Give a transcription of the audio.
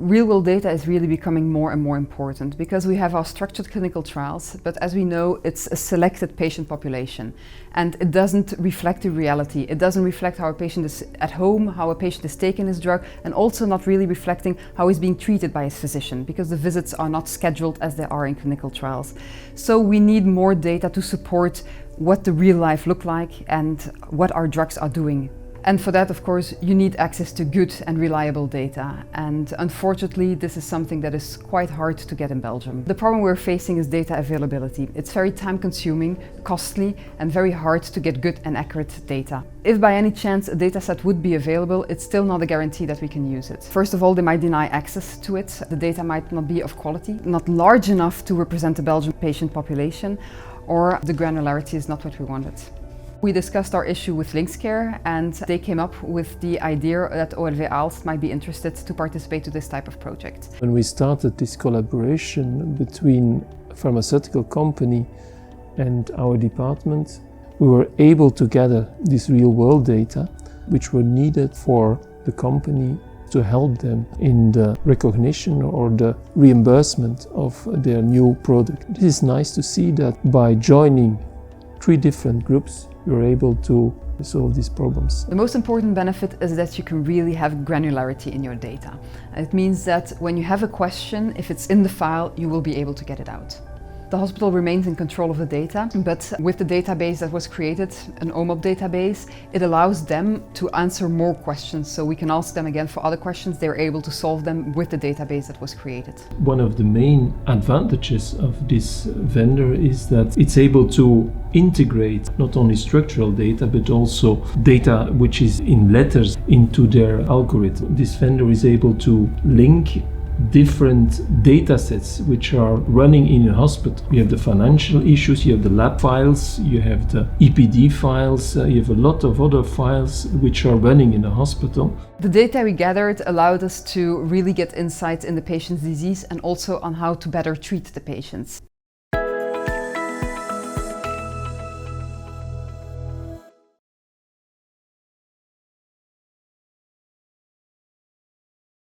Real-world data is really becoming more and more important because we have our structured clinical trials, but as we know, it's a selected patient population and it doesn't reflect the reality. It doesn't reflect how a patient is at home, how a patient is taking his drug, and also not really reflecting how he's being treated by his physician because the visits are not scheduled as they are in clinical trials. So we need more data to support what the real life look like and what our drugs are doing. And for that, of course, you need access to good and reliable data. And unfortunately, this is something that is quite hard to get in Belgium. The problem we're facing is data availability. It's very time-consuming, costly, and very hard to get good and accurate data. If by any chance a dataset would be available, it's still not a guarantee that we can use it. First of all, they might deny access to it. The data might not be of quality, not large enough to represent the Belgian patient population, or the granularity is not what we wanted. We discussed our issue with Lynxcare and they came up with the idea that OLV Aalst might be interested to participate to this type of project. When we started this collaboration between a pharmaceutical company and our department, we were able to gather this real-world data which were needed for the company to help them in the recognition or the reimbursement of their new product. It is nice to see that by joining 3 different groups, you're able to solve these problems. The most important benefit is that you can really have granularity in your data. It means that when you have a question, if it's in the file, you will be able to get it out. The hospital remains in control of the data, but with the database that was created, an OMOP database, it allows them to answer more questions. So we can ask them again for other questions, they're able to solve them with the database that was created. One of the main advantages of this vendor is that it's able to integrate not only structural data, but also data which is in letters into their algorithm. This vendor is able to link different data sets which are running in a hospital. You have the financial issues, you have the lab files, you have the EPD files, you have a lot of other files which are running in a hospital. The data we gathered allowed us to really get insights in the patient's disease and also on how to better treat the patients.